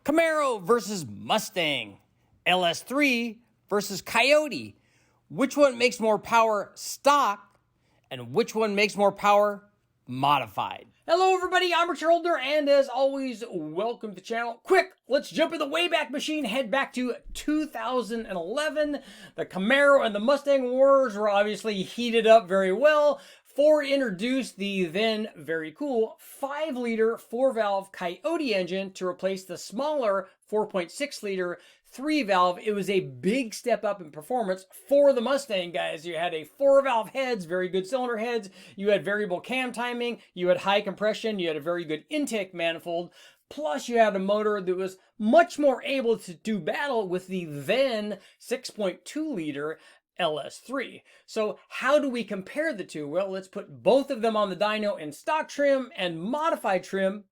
Camaro versus Mustang, LS3 versus Coyote. Which one makes more power stock, and which one makes more power modified? Hello everybody, I'm Richard Holder, and as always, welcome to the channel. Quick, let's jump in the Wayback Machine, head back to 2011. The Camaro and the Mustang wars were obviously heated up very well. Ford introduced the then very cool 5-liter 4-valve Coyote engine to replace the smaller 4.6-liter 3-valve. It was a big step up in performance for the Mustang, guys. You had a 4-valve heads, very good cylinder heads. You had variable cam timing. You had high compression. You had a very good intake manifold. Plus, you had a motor that was much more able to do battle with the then 6.2-liter LS3. So how do we compare the two? Well, let's put both of them on the dyno in stock trim and modified trim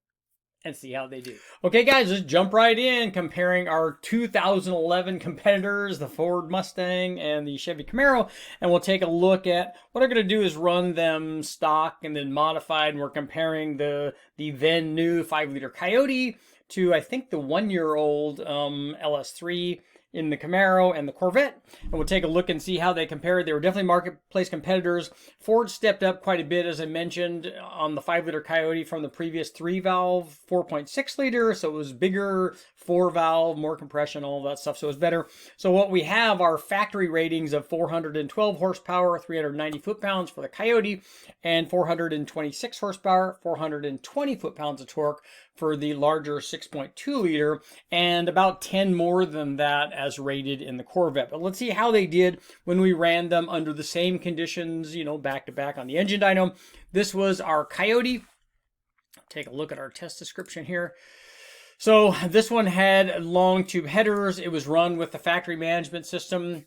and see how they do. Okay guys, let's jump right in comparing our 2011 competitors, the Ford Mustang and the Chevy Camaro, and we'll take a look at what I'm going to do is run them stock and then modified, and we're comparing the then new 5-liter Coyote to, I think, the 1-year-old LS3 in the Camaro and the Corvette, and we'll take a look and see how they compared. They were definitely marketplace competitors. Ford stepped up quite a bit, as I mentioned, on the 5-liter Coyote from the previous 3-valve 4.6-liter, so it was bigger, 4-valve, more compression, all of that stuff, so it was better. So what we have are factory ratings of 412 horsepower, 390 foot-pounds for the Coyote, and 426 horsepower, 420 foot-pounds of torque for the larger 6.2-liter, and about 10 more than that as rated in the Corvette. But let's see how they did when we ran them under the same conditions, you know, back to back on the engine dyno. This was our Coyote. Take a look at our test description here. So this one had long tube headers. It was run with the factory management system.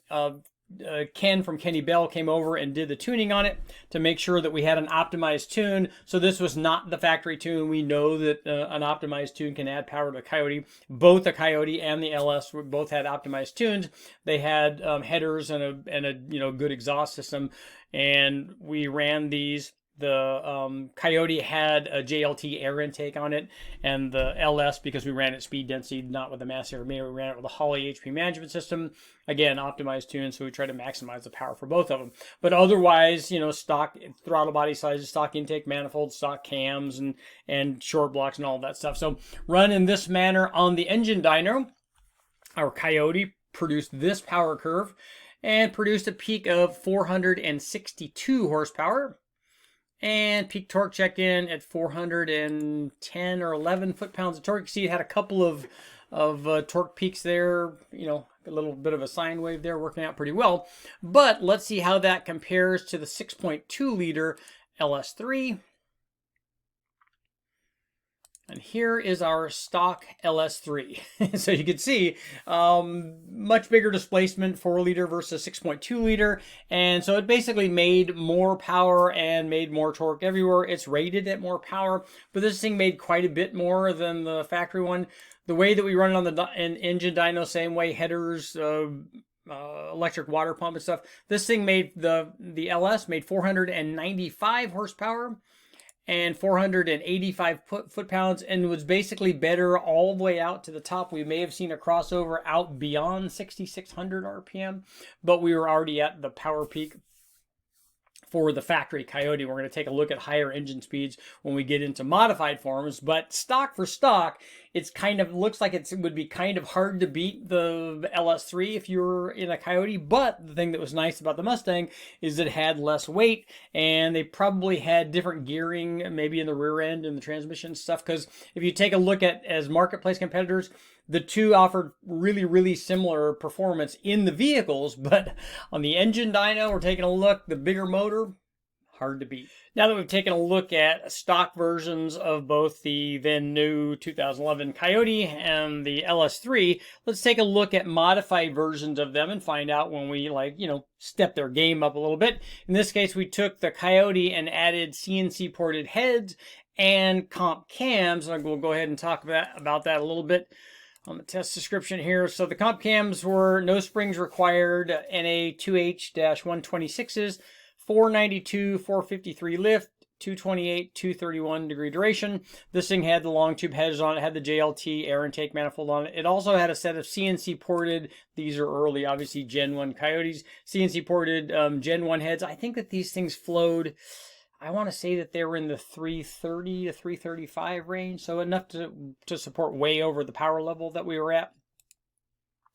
Ken from Kenny Bell came over and did the tuning on it to make sure that we had an optimized tune. So this was not the factory tune. We know that an optimized tune can add power to the Coyote. Both the Coyote and the LS both had optimized tunes. They had headers and a good exhaust system, and we ran these. The Coyote had a JLT air intake on it, and the LS, because we ran it speed density, not with the mass air, we ran it with a Holley HP management system. Again, optimized tune, so we try to maximize the power for both of them. But otherwise, you know, stock throttle body sizes, stock intake manifolds, stock cams, and short blocks and all that stuff. So run in this manner on the engine dyno, our Coyote produced this power curve and produced a peak of 462 horsepower. And peak torque check-in at 410 or 11 foot-pounds of torque. You see it had a couple of torque peaks there, you know, a little bit of a sine wave there working out pretty well. But let's see how that compares to the 6.2-liter LS3. And here is our stock LS3. So you can see much bigger displacement, 4-liter versus 6.2-liter. And so it basically made more power and made more torque everywhere. It's rated at more power, but this thing made quite a bit more than the factory one. The way that we run it on the engine dyno, same way, headers, electric water pump and stuff. This thing made, the LS made 495 horsepower. And 485 foot-pounds, and was basically better all the way out to the top. We may have seen a crossover out beyond 6,600 RPM, but we were already at the power peak for the factory Coyote. We're going to take a look at higher engine speeds when we get into modified forms, but stock for stock, it's kind of looks like it would be kind of hard to beat the LS3 if you were in a Coyote. But the thing that was nice about the Mustang is it had less weight, and they probably had different gearing, maybe in the rear end and the transmission stuff. Because if you take a look at as marketplace competitors, the two offered really, really similar performance in the vehicles, but on the engine dyno, we're taking a look, the bigger motor, hard to beat. Now that we've taken a look at stock versions of both the then new 2011 Coyote and the LS3, let's take a look at modified versions of them and find out when we, step their game up a little bit. In this case, we took the Coyote and added CNC ported heads and comp cams, and we'll go ahead and talk about that a little bit on the test description here. So the comp cams were no springs required, NA 2H-126s, 492, 453 lift, 228, 231 degree duration. This thing had the long tube heads on it, had the JLT air intake manifold on it. It also had a set of CNC ported, these are early, obviously Gen 1 Coyotes, CNC ported Gen 1 heads. I think that these things flowed, I want to say that they were in the 330 to 335 range, so enough to support way over the power level that we were at.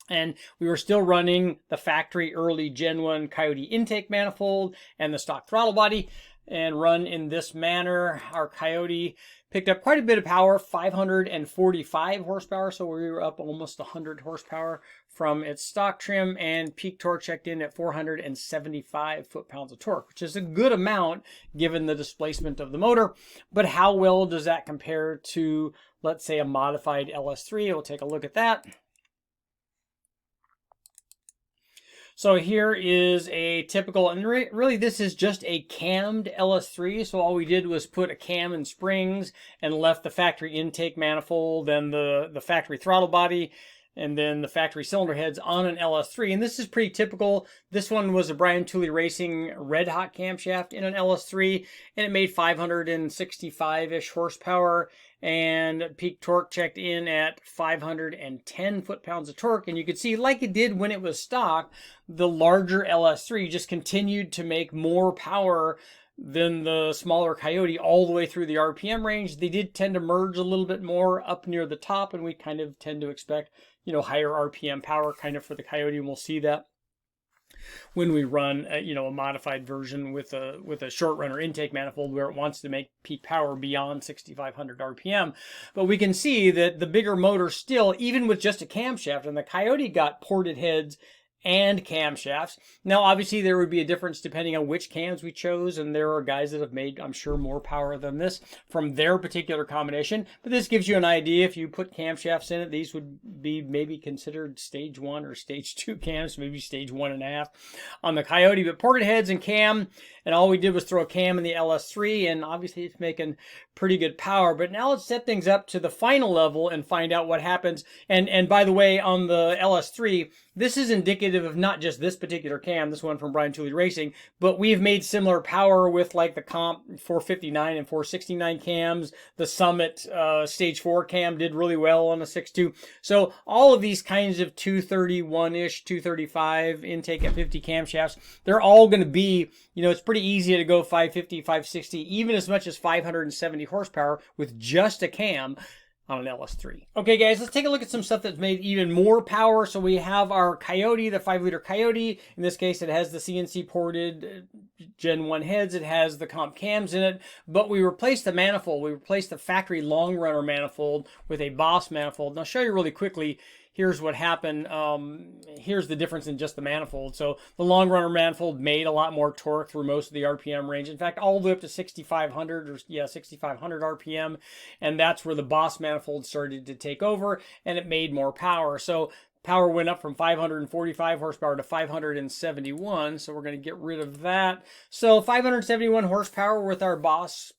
And we were still running the factory early Gen 1 Coyote intake manifold and the stock throttle body. And run in this manner, our Coyote picked up quite a bit of power, 545 horsepower, so we were up almost 100 horsepower from its stock trim, and peak torque checked in at 475 foot-pounds of torque, which is a good amount given the displacement of the motor. But how well does that compare to, let's say, a modified LS3? We'll take a look at that. So here is a typical, and really this is just a cammed LS3. So all we did was put a cam and springs and left the factory intake manifold and the factory throttle body and then the factory cylinder heads on an LS3. And this is pretty typical. This one was a Brian Tooley Racing red hot camshaft in an LS3, and it made 565-ish horsepower. And peak torque checked in at 510 foot-pounds of torque. And you could see, like it did when it was stock, the larger LS3 just continued to make more power than the smaller Coyote all the way through the RPM range. They did tend to merge a little bit more up near the top, and we kind of tend to expect, you know, higher RPM power kind of for the Coyote, and we'll see that when we run a modified version with a short runner intake manifold where it wants to make peak power beyond 6,500 RPM. But we can see that the bigger motor still, even with just a camshaft, and the Coyote got ported heads and camshafts. Now, obviously, there would be a difference depending on which cams we chose, and there are guys that have made, I'm sure, more power than this from their particular combination. But this gives you an idea. If you put camshafts in it, these would be maybe considered stage 1 or stage 2 cams, maybe stage 1.5 on the Coyote. But ported heads and cam, and all we did was throw a cam in the LS3, and obviously it's making pretty good power. But now let's set things up to the final level and find out what happens. And by the way, on the LS3, this is indicative of not just this particular cam, this one from Brian Tooley Racing, but we've made similar power with like the Comp 459 and 469 cams. The Summit Stage 4 cam did really well on a 6.2. So all of these kinds of 231-ish, 235 intake at 50 camshafts, they're all going to be, you know, it's pretty easy to go 550, 560, even as much as 570 horsepower with just a cam on an LS3. Okay, guys, let's take a look at some stuff that's made even more power. So we have our Coyote, the 5-liter Coyote. In this case, it has the CNC ported Gen 1 heads. It has the comp cams in it, but we replaced the manifold. We replaced the factory long runner manifold with a Boss manifold. And I'll show you really quickly. Here's what happened. Here's the difference in just the manifold. So the long runner manifold made a lot more torque through most of the RPM range. In fact, all the way up to 6,500 or 6,500 RPM. And that's where the Boss manifold started to take over, and it made more power. So power went up from 545 horsepower to 571, so we're going to get rid of that. So 571 horsepower with our Boss,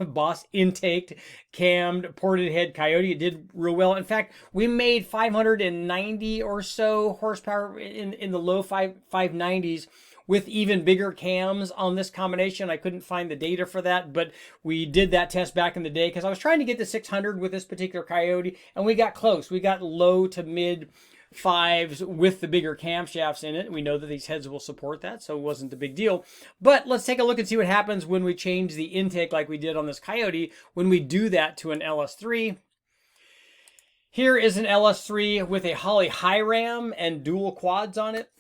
Boss intaked, cammed, ported head Coyote. It did real well. In fact, we made 590 or so horsepower in the low 590s with even bigger cams on this combination. I couldn't find the data for that, but we did that test back in the day because I was trying to get to 600 with this particular Coyote, and we got close. We got low to mid 5s with the bigger camshafts in it. We know that these heads will support that, so it wasn't a big deal. But let's take a look and see what happens when we change the intake like we did on this Coyote, when we do that to an LS3. Here is an LS3 with a Holley high ram and dual quads on it.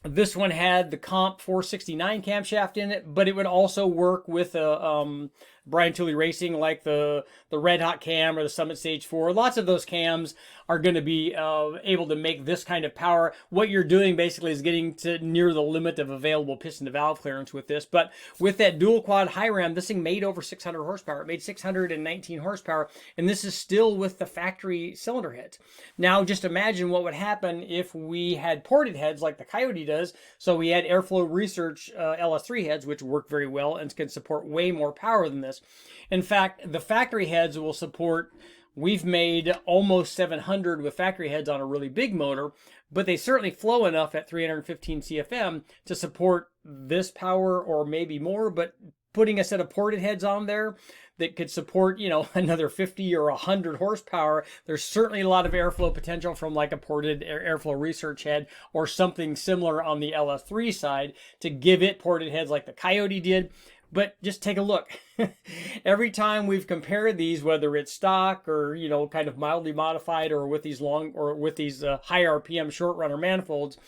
This one had the Comp 469 camshaft in it, but it would also work with a Brian Tooley Racing, like the Red Hot cam or the Summit Stage 4. Lots of those cams are going to be able to make this kind of power. What you're doing basically is getting to near the limit of available piston to valve clearance with this. But with that dual quad high ram, this thing made over 600 horsepower. It made 619 horsepower, and this is still with the factory cylinder heads. Now, just imagine what would happen if we had ported heads like the Coyote does. So we had Airflow Research LS3 heads, which work very well and can support way more power than this. In fact, the factory heads will support, we've made almost 700 with factory heads on a really big motor, but they certainly flow enough at 315 CFM to support this power or maybe more, but putting a set of ported heads on there that could support, you know, another 50 or 100 horsepower, there's certainly a lot of airflow potential from like a ported airflow research head or something similar on the LS3 side to give it ported heads like the Coyote did. But just take a look. Every time we've compared these, whether it's stock or, you know, kind of mildly modified or with these high RPM short runner manifolds,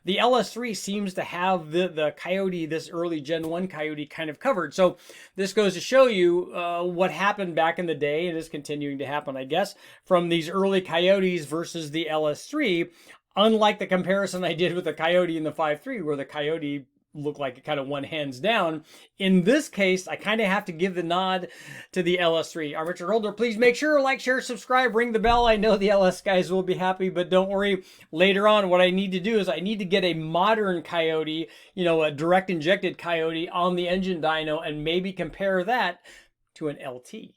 the LS3 seems to have the Coyote, this early Gen 1 Coyote, kind of covered. So this goes to show you what happened back in the day and is continuing to happen, I guess, from these early Coyotes versus the LS3. Unlike the comparison I did with the Coyote and the 5.3, where the Coyote look like it kind of went hands down. In this case, I kind of have to give the nod to the LS3. I'm Richard Holder. Please make sure to like, share, subscribe, ring the bell. I know the LS guys will be happy, but don't worry. Later on, what I need to do is I need to get a modern Coyote, you know, a direct injected Coyote on the engine dyno and maybe compare that to an LT.